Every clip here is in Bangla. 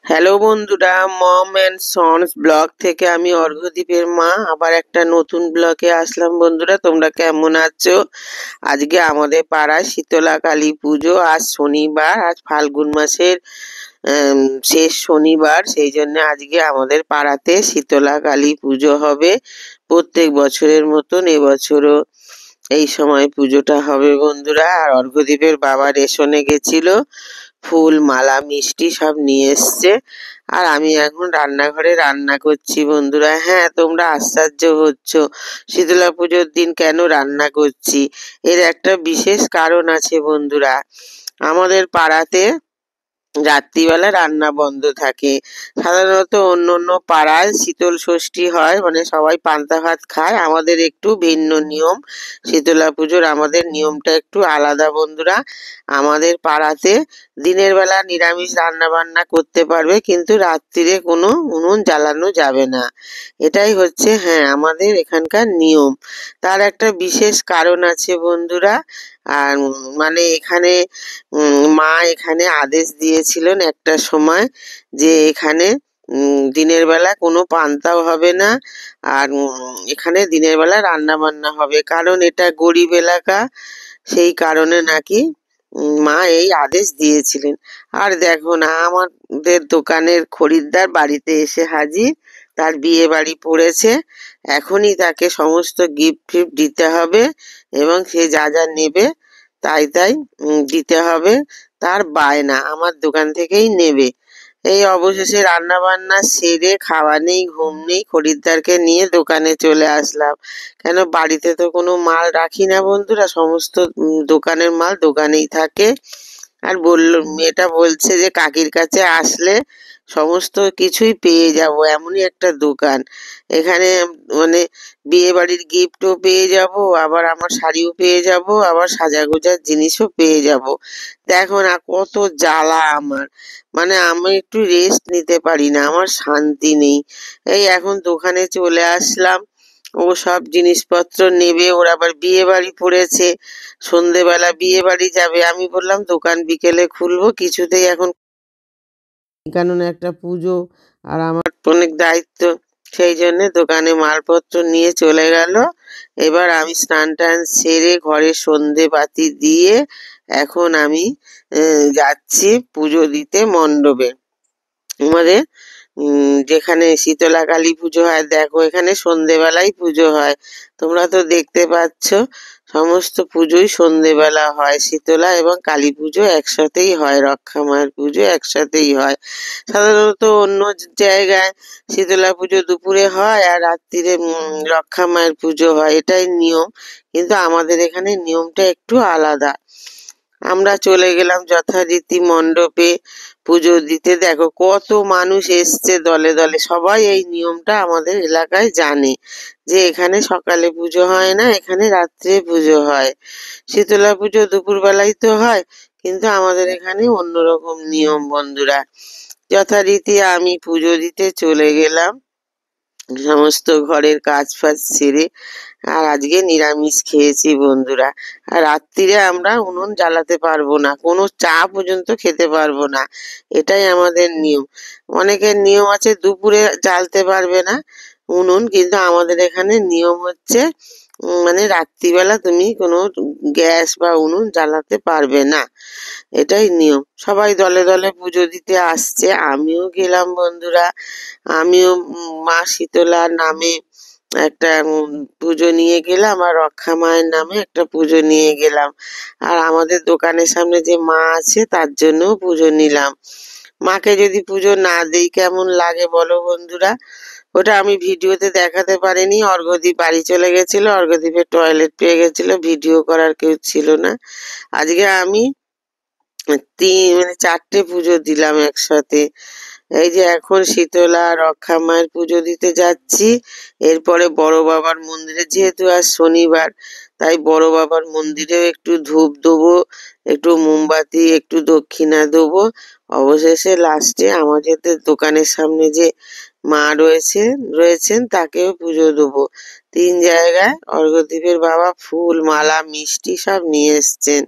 হ্যালো বন্ধুরা, মম অ্যান্ড সন্স ব্লগ থেকে আমি অর্ঘ্যদীপের মা আবার একটা নতুন ব্লগে আসলাম। বন্ধুরা, তোমরা কেমন আছো? আজকে আমাদের পাড়ায় শীতলা কালী পুজো। আজ শনিবার, আজ ফাল্গুন মাসের আম, শেষ শনিবার, সেই জন্য আজকে আমাদের পাড়াতে শীতলা কালী পুজো হবে। প্রত্যেক বছরের মতন এবছরও এই সময় পুজোটা হবে বন্ধুরা। আর অর্ঘ্যদীপের বাবা রেশনে গেছিল, ফুল মালা মিষ্টি সব নিয়ে এসছে। আর আমি এখন রান্নাঘরে রান্না করছি বন্ধুরা। হ্যাঁ, তোমরা আশ্চর্য হচ্ছ শীতলা পুজোর দিন কেন রান্না করছি। এর একটা বিশেষ কারণ আছে বন্ধুরা। আমাদের পাড়াতে রাত্রিবেলা রান্না বন্ধ থাকে। সাধারণত অন্য অন্য পাড়ায় শীতল ষষ্ঠী হয়, মানে সবাই পান্তা ভাত খায়। আমাদের একটু ভিন্ন নিয়ম। শীতলা পুজোর আমাদের নিয়মটা একটু আলাদা বন্ধুরা। আমাদের পাড়াতে দিনের বেলা নিরামিষ রান্না বান্না করতে পারবে, কিন্তু রাত্রিরে কোনো উনুন জ্বালানো যাবে না। এটাই হচ্ছে, হ্যাঁ, আমাদের এখানকার নিয়ম। তার একটা বিশেষ কারণ আছে বন্ধুরা। আর মানে এখানে মা এখানে আদেশ দিয়েছিলেন একটা সময়, যে এখানে দিনের বেলা কোনো পান্তাও হবে না। আর এখানে দিনের বেলা রান্না বান্না হবে, কারণ এটা গরিব এলাকা। সেই কারণে নাকি মা এই আদেশ দিয়েছিলেন। আর দেখো না, আমাদের দোকানের খরিদ্দার বাড়িতে এসে হাজির। তার বিয়ে বাড়ি পড়েছে, এখনই তাকে সমস্ত গিফট ফিফট দিতে হবে, এবং সে যা যা নেবে তাই তাই দিতে হবে। তার বায়না আমার দোকান থেকেই নেবে। এই অবশেষে রান্না বান্না সেরে, খাওয়া নেই ঘুম নেই, খরিদ্দারকে নিয়ে দোকানে চলে আসলাম। কেন, বাড়িতে তো কোনো মাল রাখি না বন্ধুরা, সমস্ত দোকানের মাল দোকানেই থাকে। আর মেয়েটা বলছে যে কাকির কাছে আসলে সমস্ত কিছুই পেয়ে যাব, এমনই একটা দোকান এখানে। মানে বিয়ে বাড়ির গিফটও পেয়ে যাব, আবার আমার শাড়িও পেয়ে যাব, আবার সাজাগোজার জিনিসও পেয়ে যাব। দেখো না কত জ্বালা আমার। মানে আমি একটু রেস্ট নিতে পারি না, আমার শান্তি নেই। এই এখন দোকানে চলে আসলাম। ও সব জিনিসপত্র নেবে, ওর আবার বিয়ে বাড়ি পড়েছে, সন্ধেবেলা বিয়ে বাড়ি যাবে। আমি বললাম দোকান বিকেলে খুলবো, কিছুতেই এখন, কারণ একটা পুজো আর আমার অনেক দায়িত্ব। সেই জন্যে দোকানে মালপত্র নিয়ে চলে গেল। এবার আমি স্নান টান সেরে ঘরে সন্ধে বাতি দিয়ে এখন আমি যাচ্ছি পুজো দিতে মণ্ডপে। আমাদের যেখানে শীতলা কালী পুজো হয়, দেখো এখানে সন্ধেবেলায় পুজো হয়। তোমরা তো দেখতে পাচ্ছ, সমস্ত পুজোই সন্ধেবেলা হয়। শীতলা এবং কালী পুজো একসাথেই হয়, রক্ষা মায়ের পুজো একসাথেই হয়। সাধারণত অন্য জায়গায় শীতলা পুজো দুপুরে হয় আর রাত্রিরে রক্ষা মায়ের পুজো হয়, এটাই নিয়ম। কিন্তু আমাদের এখানে নিয়মটা একটু আলাদা। আমরা চলে গেলাম যথারীতি মণ্ডপে পুজো দিতে। দেখো কত মানুষ এসছে দলে দলে, সবাই এই নিয়মটা আমাদের এলাকায় জানে, যে এখানে সকালে পুজো হয় না, এখানে রাত্রে পুজো হয়। শীতলা পুজো দুপুরবেলায় তো হয়, কিন্তু আমাদের এখানে অন্যরকম নিয়ম বন্ধুরা। যথারীতি আমি পুজো দিতে চলে গেলাম, সমস্ত ঘরের কাজ ফাজ সেরে। আর আজকে নিরামিষ খেয়েছি বন্ধুরা। আর রাত্রিরে আমরা উনুন জ্বালাতে পারবো না, কোনো চা পর্যন্ত খেতে পারবো না, এটাই আমাদের নিয়ম। অনেকের নিয়ম আছে দুপুরে জ্বালতে পারবে না উনুন, কিন্তু আমাদের এখানে নিয়ম হচ্ছে মানে রাত্রিবেলা তুমি কোনো গ্যাস বা উনুন জ্বালাতে পারবে না, এটাই নিয়ম। সবাই দলে দলে পুজো দিতে আসছে, আমিও গেলাম বন্ধুরা। আমিও মা শীতলার নামে একটা পুজো নিয়ে গেলাম, আর রক্ষা মায়ের নামে একটা পুজো নিয়ে গেলাম। আর আমাদের দোকানের সামনে যে মা আছে তার জন্যও পুজো নিলাম। মাকে যদি পুজো না দেই কেমন লাগে বলো বন্ধুরা। ওটা আমি ভিডিওতে দেখাতে পারিনি, অর্ঘ্যদীপ বাড়ি চলে গেছিল, অর্ঘ্যদীপের টয়লেট পেয়ে গেছিল, ভিডিও করার কেউ ছিল না। আজকে আমি মানে 4টে পুজো দিলাম একসাথে। এই যে এখন শীতলা রক্ষা মায়ের পুজো দিতে যাচ্ছি। এরপরে বড় বাবার মন্দিরে, যেহেতু আজ শনিবার, তাই বড় বাবার মন্দিরেও একটু ধূপ দেবো, একটু মোমবাতি, একটু দক্ষিণা দেবো। অবশেষে লাস্টে আমাদের দোকানের সামনে যে মা রয়েছেন তাকেও পুজো দেবো। 3 জায়গায় অর্ঘ্যদীপের বাবা ফুল মালা মিষ্টি সব নিয়ে এসছেন।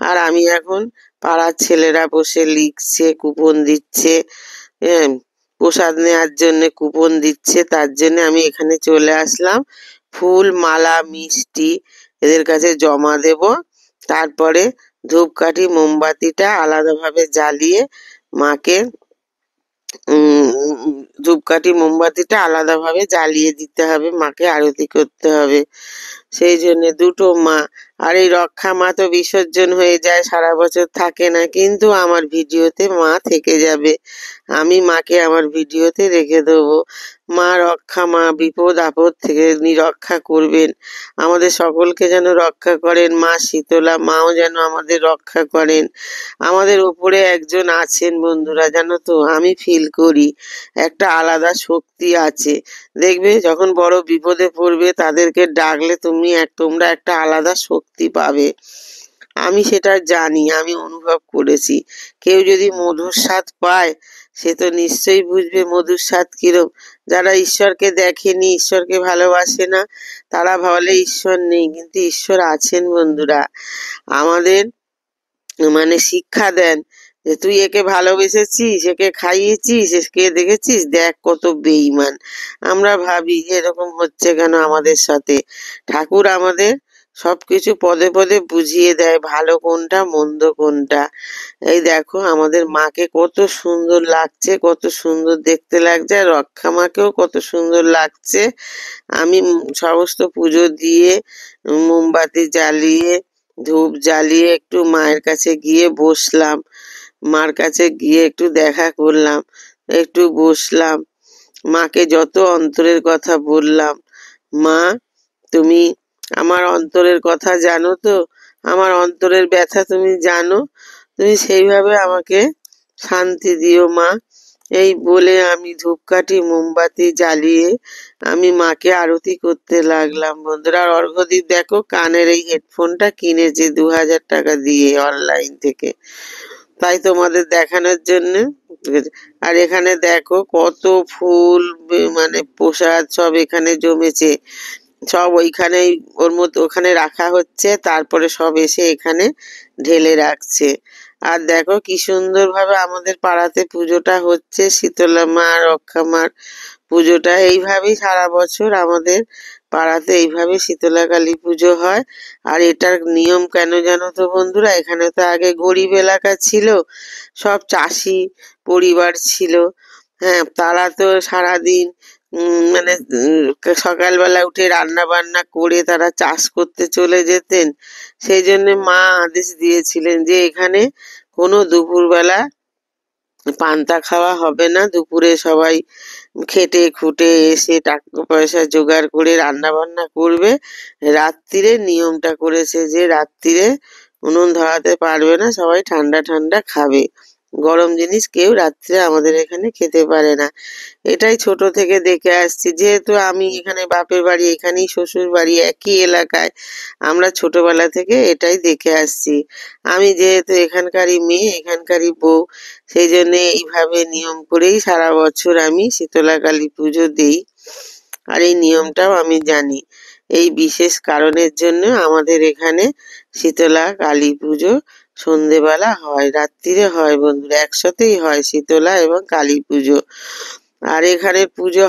আর আমি এখন, পাড়ার ছেলেরা বসে লিখছে, কুপন দিচ্ছে, হ্যাঁ, প্রসাদ নেওয়ার জন্য কুপন দিচ্ছে, তার জন্য আমি এখানে চলে আসলাম। ফুল, মালা, মিষ্টি এদের কাছে জমা দেব। তারপরে ধূপকাঠি মোমবাতিটা আলাদাভাবে জ্বালিয়ে মাকে ধূপকাঠি মোমবাতিটা আলাদাভাবে জ্বালিয়ে দিতে হবে, মাকে আরতি করতে হবে। সেই জন্যে দুটো মা। আর এই রক্ষা মা তো বিসর্জন হয়ে যায়, সারা বছর থাকে না, কিন্তু আমার ভিডিওতে মা থেকে যাবে। আমি মাকে আমার ভিডিওতে রেখে দেবো। মা রক্ষা মা, বিপদ আপদ থেকে রক্ষা করবেন, আমাদের সকলকে যেন রক্ষা করেন। মা শীতলা মাও যেন আমাদের রক্ষা করেন। আমাদের ওপরে একজন আছেন বন্ধুরা, জানো তো, আমি ফিল করি একটা আলাদা শক্তি আছে। দেখবে যখন বড় বিপদে পড়বে তাদেরকে ডাকলে তোমরা একটা আলাদা শক্তি পাবে। আমি সেটা জানি, আমি অনুভব করেছি। কেউ যদি মধুর স্বাদ পায় সে তো নিশ্চয়ই বুঝবে মধুর স্বাদ কিরম। যারা ঈশ্বরকে দেখেনি, ঈশ্বরকে ভালোবাসে না, তারা ভাবলে ঈশ্বর নেই, কিন্তু ঈশ্বর আছেন বন্ধুরা। আমাদের শিক্ষা দেন যে তুই একে ভালোবেসেছিস, একে খাইয়েছিস, একে দেখেছিস, দেখ কত বেঈমান। আমরা ভাবি যে এরকম হচ্ছে কেন আমাদের সাথে। ঠাকুর আমাদের সবকিছু পদে পদে বুঝিয়ে দেয়, ভালো কোনটা মন্দ কোনটা। এই দেখো আমাদের মাকে কত সুন্দর লাগছে, কত সুন্দর দেখতে লাগছে, আর রক্ষা মাকেও কত সুন্দর লাগছে। আমি সমস্ত পুজো দিয়ে, মোমবাতি জ্বালিয়ে, ধূপ জ্বালিয়ে একটু মায়ের কাছে গিয়ে বসলাম। মার কাছে গিয়ে একটু দেখা করলাম, একটু বসলাম, মাকে যত অন্তরের কথা বললাম। মা, তুমি আমার অন্তরের কথা জানো তো, আমার অন্তরের ব্যথা তুমি জানো, তুমি সেইভাবে আমাকে শান্তি দিও মা। এই বলে আমি ধূপকাঠি মোমবাতি জ্বালিয়ে আমি মাকে আরতি করতে লাগলাম বন্ধুরা। আর অর্ঘ্যদীপ দেখো কানের এই হেডফোনটা কিনেছে 2000 টাকা দিয়ে অনলাইন থেকে, তাই তোমাদের দেখানোর জন্য। আর এখানে দেখো কত ফুল, প্রসাদ সব এখানে জমেছে, সব ওইখানেই ওখানে রাখা হচ্ছে, তারপরে সব এসে এখানে ঢেলে রাখছে। আর দেখো কি সুন্দরভাবে আমাদের পাড়াতে পুজোটা হচ্ছে, শীতলা মা রক্ষা মার পুজোটা এইভাবেই সারা বছর আমাদের পাড়াতে এইভাবে শীতলা কালী পুজো হয়। আর এটার নিয়ম কেন জানো তো বন্ধুরা, এখানে তো আগে গরিব এলাকা ছিল, সব চাষি পরিবার ছিল। হ্যাঁ, তারা তো সারাদিন সকালবেলা উঠে রান্না বান্না করে তারা চাষ করতে চলে যেতেন। সেই জন্য মা আদেশ দিয়েছিলেন যে এখানে কোনো দুপুরবেলা পান্তা খাওয়া হবে না। দুপুরে সবাই খেটে খুটে এসে টাকা পয়সা জোগাড় করে রান্না বান্না করবে। রাত্রিরে নিয়মটা করেছে যে রাত্রিরে উনুন ধরাতে পারবে না, সবাই ঠান্ডা ঠান্ডা খাবে, গরম জিনিস কেউ রাত্রে আমাদের এখানে খেতে পারে না। এটাই ছোট থেকে দেখে আসছি, যেহেতু আমি এখানে বাপের বাড়ি, এখানেই শ্বশুর বাড়ি, একই এলাকায়, আমরা ছোটবেলা থেকে এটাই দেখে আসছি। আমি যেহেতু এখানকারই মেয়ে, এখানকারই বউ, সেই জন্যে এইভাবে নিয়ম করেই সারা বছর আমি শীতলা কালী পুজো দিই। আর এই নিয়মটাও আমি জানি। এই বিশেষ কারণের জন্য আমাদের এখানে শীতলা কালী পুজো সন্ধেবেলা হয়, রাত্রিরে হয় বন্ধুরা, একসাথেই হয় শীতলা এবং কালী পুজো। আর এখানে পুজো